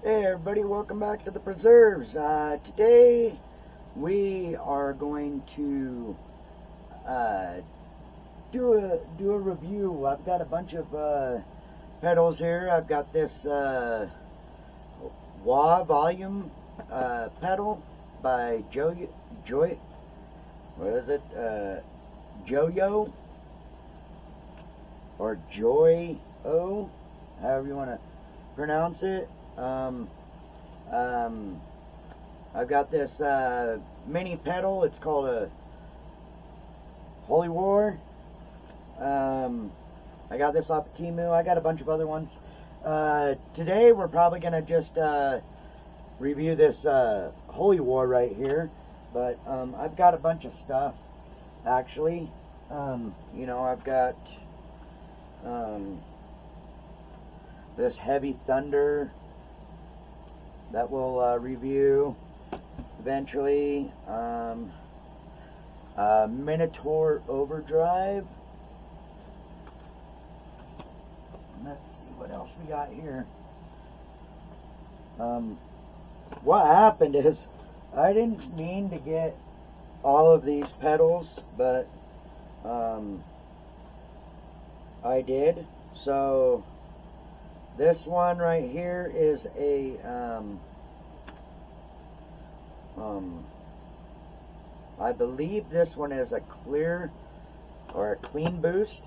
Hey everybody, welcome back to the preserves. Today we are going to do a review. I've got a bunch of pedals here. I've got this wah volume pedal by Joyo, or Joy-O, however you want to pronounce it. I've got this mini pedal. It's called a Holy War. I got this off of Temu. I got a bunch of other ones. Today we're probably gonna just review this Holy War right here, but I've got a bunch of stuff actually. You know, I've got this Heavy Thunder that we'll review eventually. Minotaur Overdrive. Let's see what else we got here. What happened is I didn't mean to get all of these pedals, but I did. So this one right here is a I believe this one is a clear or a clean boost.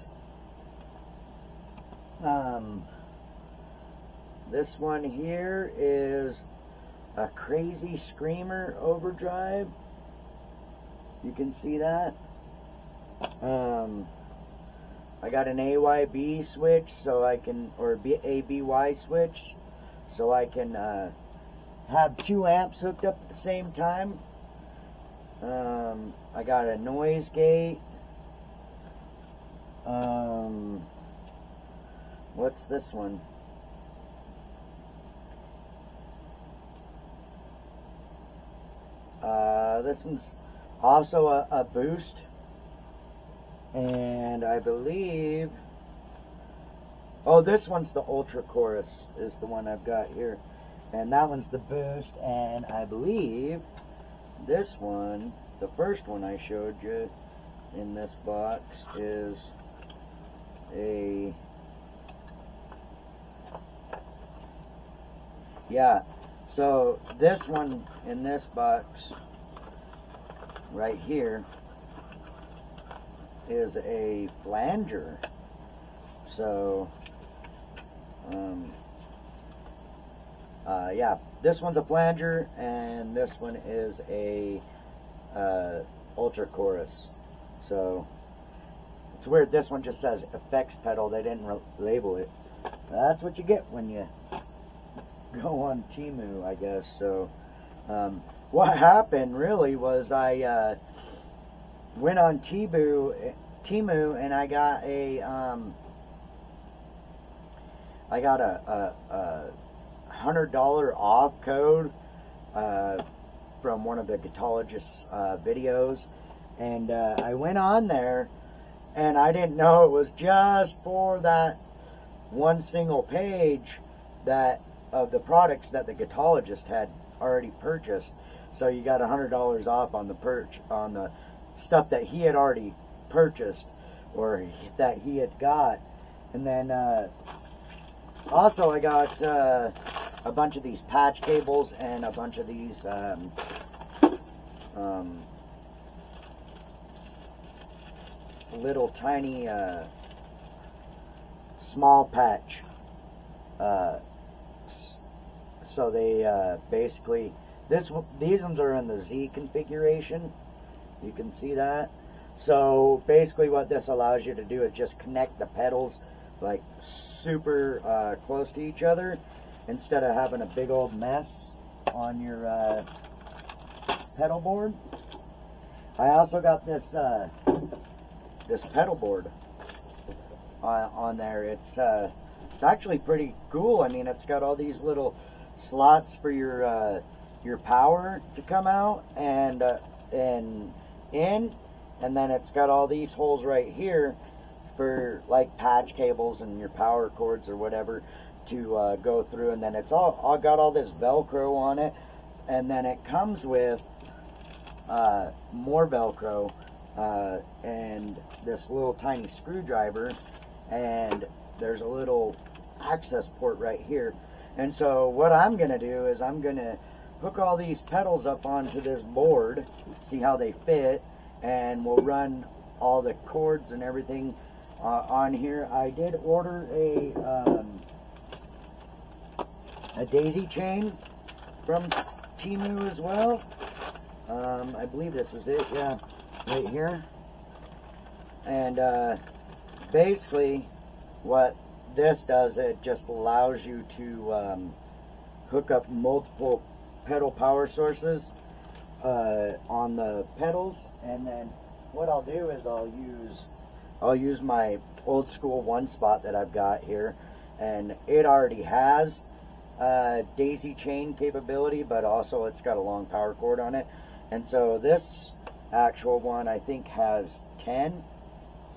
This one here is a Crazy Screamer Overdrive. You can see that. I got an AYB switch so I can, or ABY switch, so I can have 2 amps hooked up at the same time. I got a noise gate. What's this one? This one's also a boost. And I believe, oh, this one's the Ultra Chorus is the one I've got here, and that one's the boost. And I believe this one, the first one I showed you in this box, is a, yeah, so this one in this box right here is a flanger. So yeah, this one's a flanger and this one is a Ultra Chorus. So it's weird, this one just says effects pedal, they didn't label it. That's what you get when you go on Temu, I guess. So what happened really was I went on Temu and I got a $100 off code from one of the Guitologist's videos, and I went on there and I didn't know it was just for that one single page that of the products that the Guitologist had already purchased. So you got $100 off on the stuff that he had already purchased or that he had got. And then also I got a bunch of these patch cables and a bunch of these little tiny small patch, so they basically, these ones are in the Z configuration. You can see that. So basically what this allows you to do is just connect the pedals like super close to each other instead of having a big old mess on your pedal board. I also got this this pedal board on there. It's actually pretty cool. I mean, it's got all these little slots for your power to come out and in, and then it's got all these holes right here for like patch cables and your power cords or whatever to go through, and then it's all got all this Velcro on it, and then it comes with more Velcro and this little tiny screwdriver, and there's a little access port right here. And so what I'm gonna do is I'm gonna hook all these pedals up onto this board, see how they fit, and we'll run all the cords and everything on here. I did order a daisy chain from Temu as well. I believe this is it, yeah, right here. And basically what this does, it just allows you to hook up multiple pedal power sources on the pedals. And then what I'll do is I'll use my old school one spot that I've got here, and it already has daisy chain capability, but also it's got a long power cord on it. And so this actual one I think has 10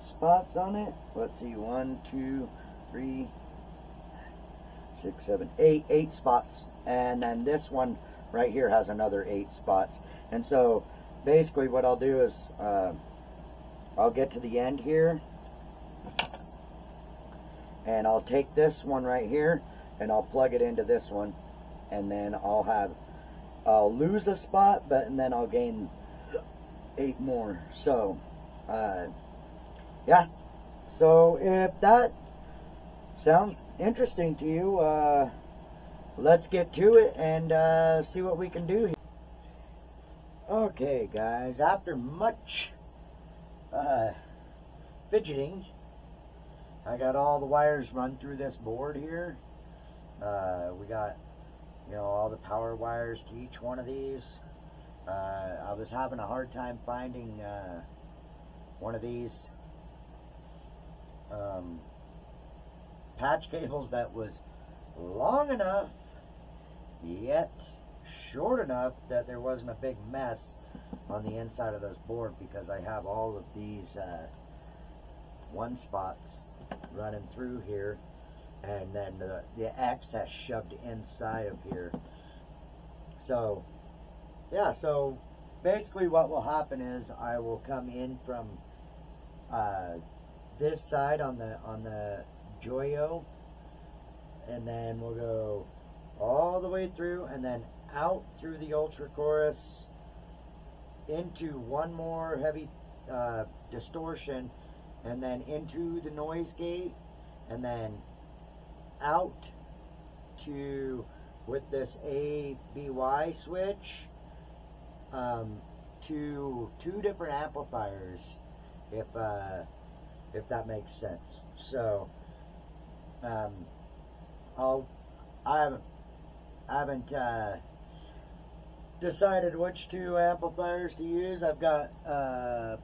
spots on it. Let's see, 1, 2, 3, 6, 7, 8 spots. And then this one right here has another 8 spots. And so basically what I'll do is I'll get to the end here, and I'll take this one right here and I'll plug it into this one, and then I'll lose a spot, and then I'll gain 8 more. So yeah, so if that sounds interesting to you, let's get to it and see what we can do here. Okay guys, after much fidgeting, I got all the wires run through this board here. We got, you know, all the power wires to each one of these. I was having a hard time finding one of these patch cables that was long enough yet short enough that there wasn't a big mess on the inside of this board, because I have all of these one spots running through here, and then the excess shoved inside of here. So yeah, so basically what will happen is I will come in from this side on the Joyo, and then we'll go all the way through and then out through the Ultra Chorus into one more heavy distortion, and then into the noise gate, and then out to, with this ABY switch, to 2 different amplifiers, if that makes sense. So I haven't decided which 2 amplifiers to use. I've got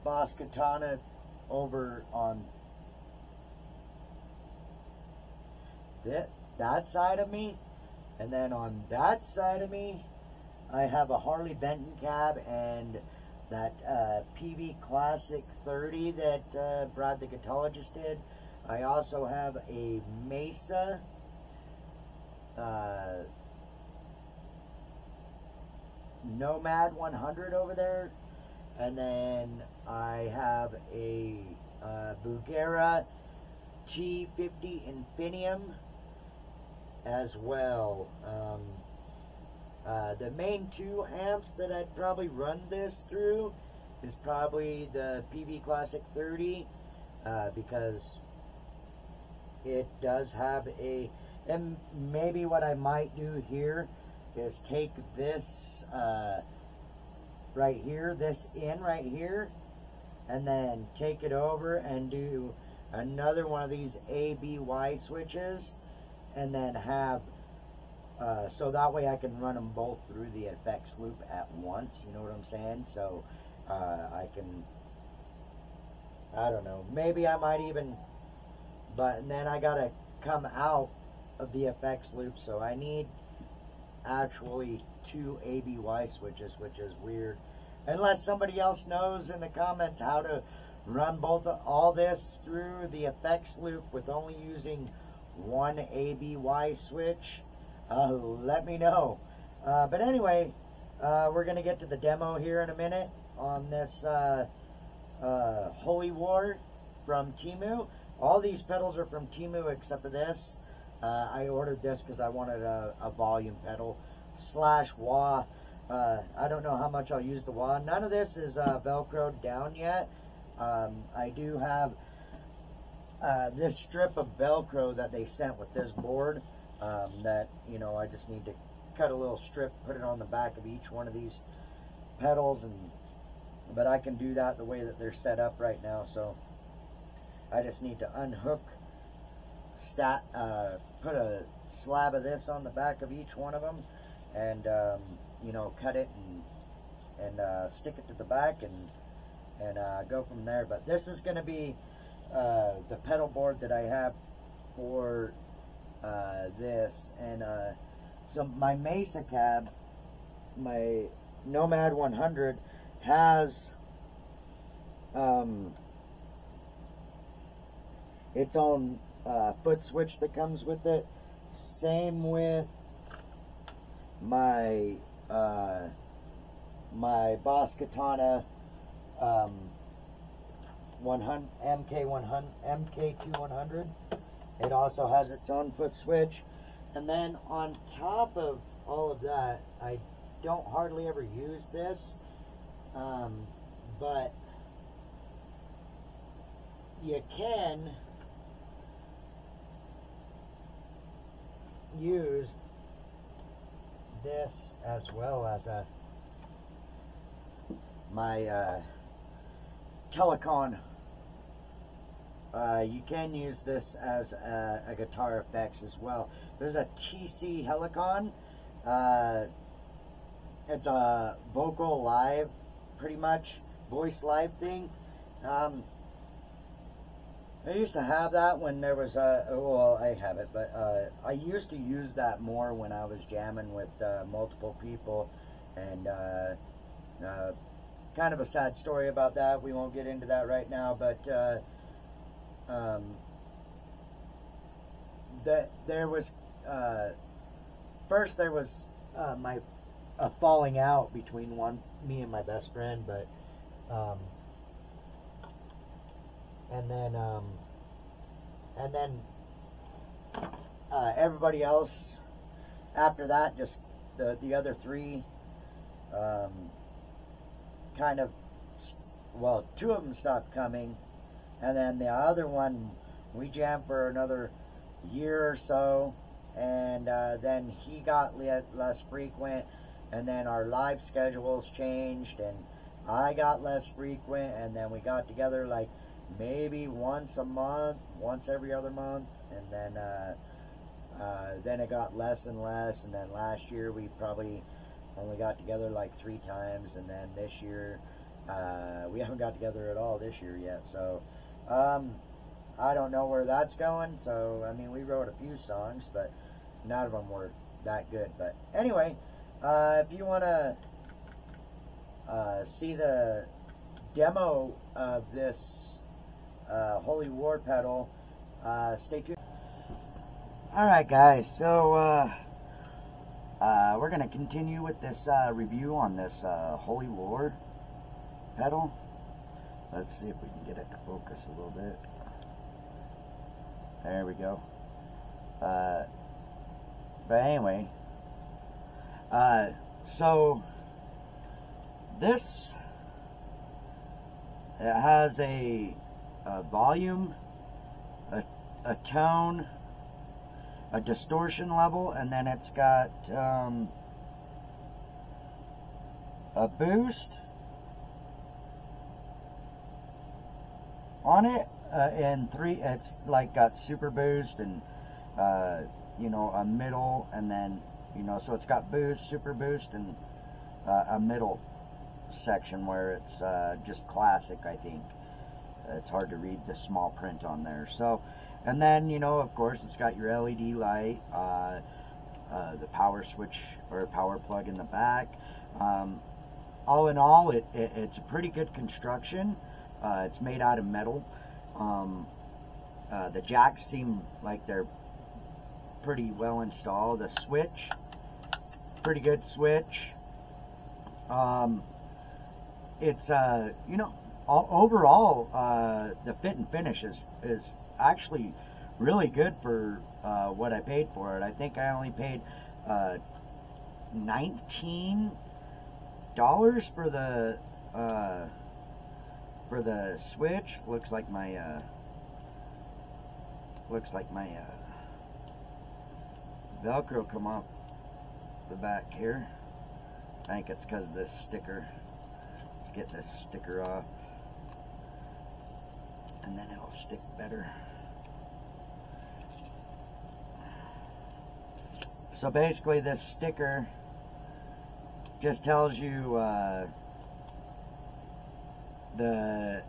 Boss Katana over on that side of me, and then on that side of me I have a Harley Benton cab and that PV Classic 30 that Brad the Guitologist did. I also have a Mesa Nomad 100 over there, and then I have a Bugera T50 Infinium as well. The main 2 amps that I'd probably run this through is probably the PV Classic 30, because it does have a, and maybe what I might do here is take this right here, this in right here, and then take it over and do another one of these ABY switches, and then have so that way I can run them both through the effects loop at once, you know what I'm saying? So I can, I don't know, maybe I might even, but and then I gotta come out of the effects loop, so I need actually 2 ABY switches, which is weird. Unless somebody else knows in the comments how to run all this through the effects loop with only using one ABY switch, let me know. But anyway, we're going to get to the demo here in a minute on this Holy War from Temu. All these pedals are from Temu except for this. I ordered this because I wanted a volume pedal / wah. I don't know how much I'll use the wah. None of this is Velcroed down yet. I do have this strip of Velcro that they sent with this board that, you know, I just need to cut a little strip, put it on the back of each one of these pedals, but I can do that the way that they're set up right now. So I just need to unhook, put a slab of this on the back of each one of them, and you know, cut it and stick it to the back and go from there. But this is going to be the pedal board that I have for this, and so my Mesa cab, my Nomad 100, has its own foot switch that comes with it. Same with my my Boss Katana MK2100. It also has its own foot switch. And then on top of all of that, I don't hardly ever use this, but you can use this as well as my Telecon. You can use this as a guitar effects as well. There's a TC Helicon. It's a vocal live, pretty much, voice live thing. I used to have that when there was well, I have it, but I used to use that more when I was jamming with multiple people, and kind of a sad story about that. We won't get into that right now, but there was first there was a falling out between me and my best friend, but and then everybody else after that, just the other three, kind of, well, two of them stopped coming, and then the other one, we jammed for another year or so, and then he got less frequent, and then our live schedules changed, and I got less frequent, and then we got together like maybe once a month, once every other month, and then it got less and less, and then last year we probably only got together like 3 times, and then this year we haven't got together at all this year yet. So I don't know where that's going. So I mean, we wrote a few songs, but none of them were that good. But anyway, if you want to see the demo of this Holy War pedal, stay tuned. Alright guys, so we're going to continue with this review on this Holy War pedal. Let's see if we can get it to focus a little bit. There we go. But anyway, so this, it has a volume, a tone, a distortion level, and then it's got a boost on it, and it's like got super boost and you know, a middle, and then, you know, so it's got boost, super boost, and a middle section where it's just classic. I think it's hard to read the small print on there. So, and then, you know, of course, it's got your LED light, the power switch or power plug in the back. All in all, it's a pretty good construction. It's made out of metal. The jacks seem like they're pretty well installed. The switch, pretty good switch. It's you know, overall the fit and finish is actually really good for what I paid for it. I think I only paid $19 for the switch. Looks like my Velcro come off the back here. I think it's because of this sticker. Let's get this sticker off, and then it'll stick better. So basically this sticker just tells you the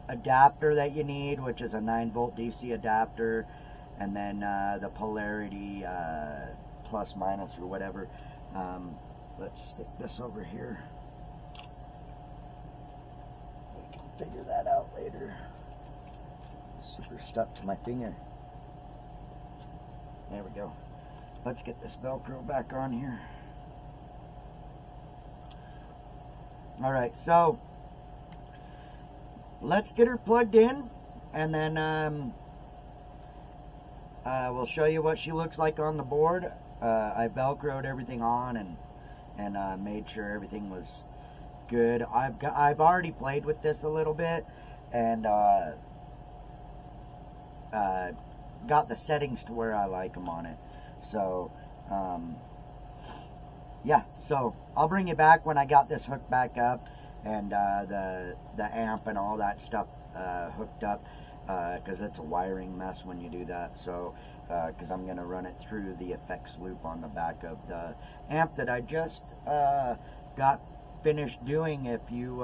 adapter that you need, which is a 9-volt DC adapter, and then the polarity plus minus or whatever. Let's stick this over here. We can figure that out later. It's super stuck to my finger. There we go. Let's get this Velcro back on here. Alright, so let's get her plugged in, and then we'll show you what she looks like on the board. I Velcroed everything on and made sure everything was good. I've already played with this a little bit and got the settings to where I like them on it. So yeah, so I'll bring you back when I got this hooked back up and the amp and all that stuff hooked up, because it's a wiring mess when you do that. So because I'm going to run it through the effects loop on the back of the amp that I just got finished doing. If you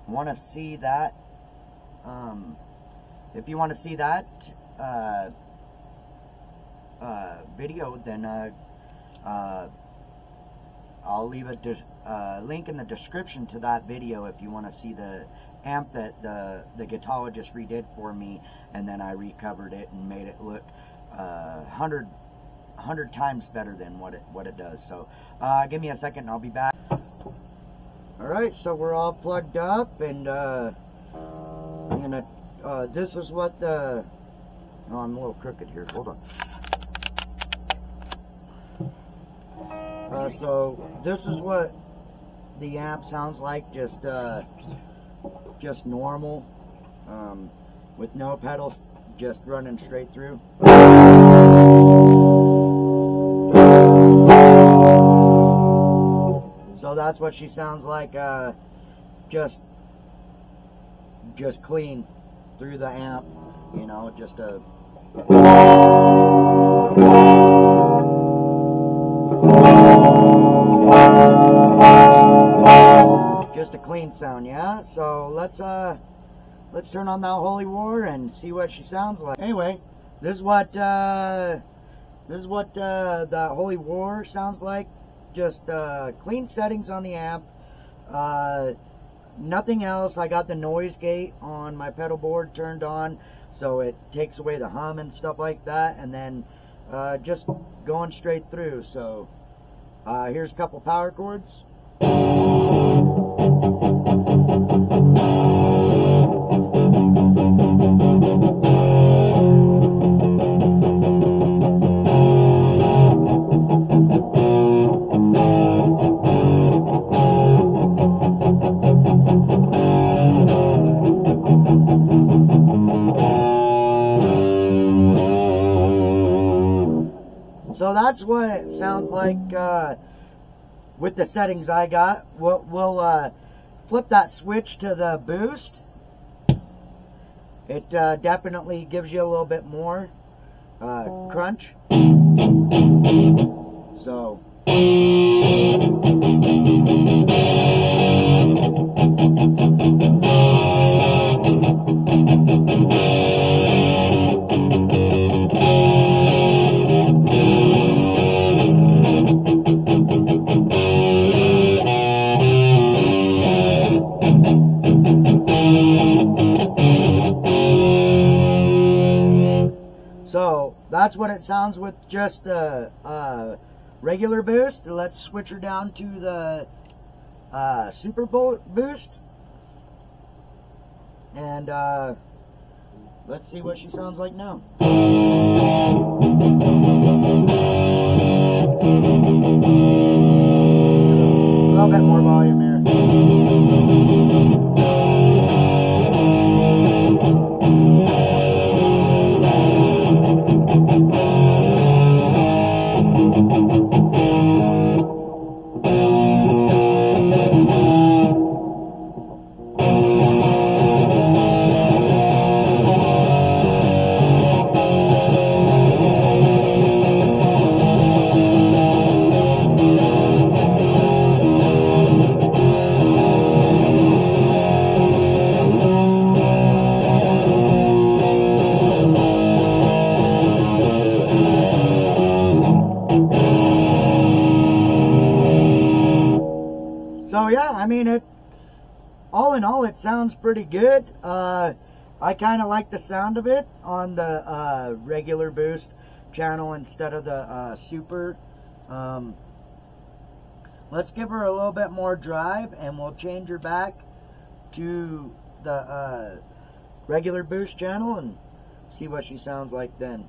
want to see that, video, then I'll leave a link in the description to that video if you want to see the amp that the guitarist redid for me, and then I recovered it and made it look 100 times better than what it does. So give me a second and I'll be back. Alright, so we're all plugged up, and I'm gonna this is what the I'm a little crooked here, hold on. So this is what the amp sounds like, just normal, with no pedals, just running straight through. So that's what she sounds like, just clean through the amp, you know, just a clean sound. Yeah, so let's turn on that Holy War and see what she sounds like. Anyway, this is what the Holy War sounds like. Just clean settings on the amp, nothing else. I got the noise gate on my pedal board turned on, so it takes away the hum and stuff like that, and then just going straight through. So here's a couple power chords. So that's what it sounds like with the settings I got. We'll flip that switch to the boost. It definitely gives you a little bit more crunch. So it sounds with just the regular boost. Let's switch her down to the super boost. And let's see what she sounds like now. A little bit more volume here. So yeah, I mean, all in all, it sounds pretty good. I kind of like the sound of it on the regular boost channel instead of the super. Let's give her a little bit more drive, and we'll change her back to the regular boost channel and see what she sounds like then.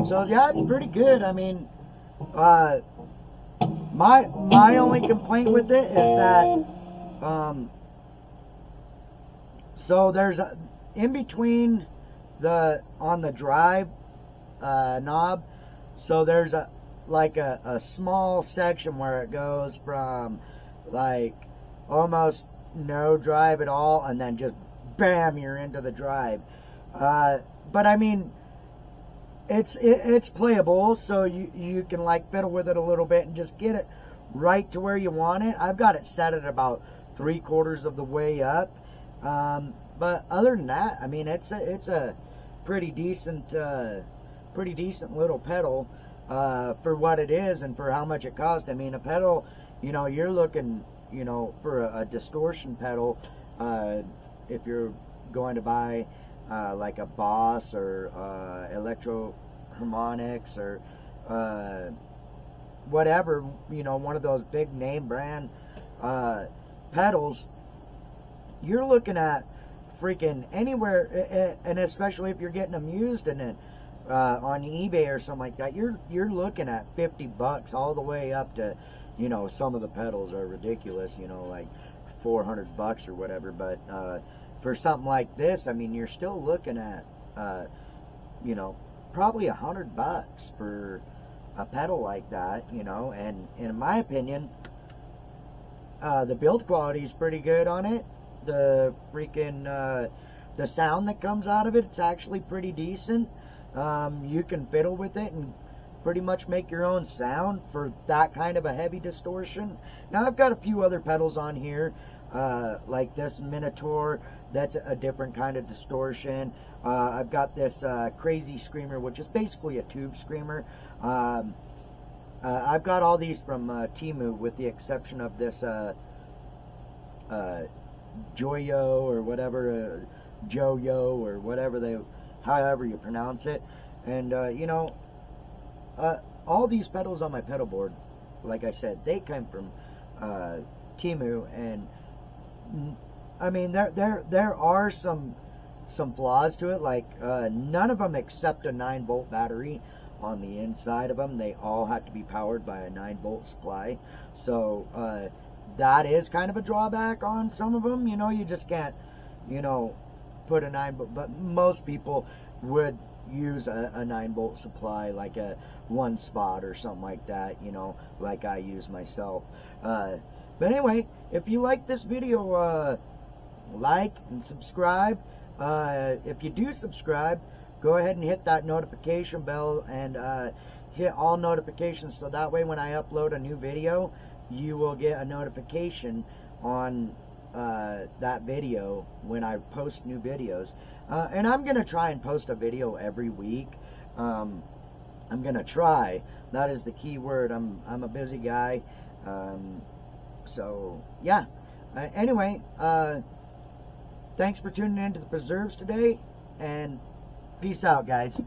So yeah, it's pretty good. I mean, my only complaint with it is that so there's in between on the drive knob, so there's like a small section where it goes from like almost no drive at all, and then just bam, you're into the drive. But I mean, it's playable, so you can like fiddle with it a little bit and just get it right to where you want it. I've got it set at about 3/4 of the way up, but other than that, I mean, it's a pretty decent little pedal for what it is and for how much it cost. I mean, a pedal, you know, you're looking, you know, for a distortion pedal, if you're going to buy like a Boss or Electro Harmonics or whatever, you know, one of those big name brand pedals, you're looking at freaking anywhere, and especially if you're getting them used and then on eBay or something like that, you're looking at $50 all the way up to, you know, some of the pedals are ridiculous, you know, like $400 or whatever, but for something like this, I mean, you're still looking at, you know, probably $100 for a pedal like that, you know. And in my opinion, the build quality is pretty good on it. The freaking the sound that comes out of it, it's actually pretty decent. You can fiddle with it and pretty much make your own sound for that kind of a heavy distortion. Now, I've got a few other pedals on here, like this Minotaur. That's a different kind of distortion. I've got this Crazy Screamer, which is basically a tube screamer. I've got all these from Temu, with the exception of this Joyo or whatever, Joyo or whatever however you pronounce it. And you know, all these pedals on my pedal board, like I said, they came from Temu, and I mean, there are some flaws to it, like none of them except a 9-volt battery on the inside of them. They all have to be powered by a 9-volt supply, so that is kind of a drawback on some of them. You know, you just can't, you know, put a 9-volt, but most people would use a 9-volt supply, like a 1-spot or something like that, you know, like I use myself. But anyway, if you like this video, like and subscribe. If you do subscribe, go ahead and hit that notification bell and hit all notifications, so that way when I upload a new video, you will get a notification on that video when I post new videos. And I'm gonna try and post a video every week. I'm gonna try. That is the key word. I'm a busy guy. So yeah. Anyway, thanks for tuning in to the preserves today, and peace out, guys.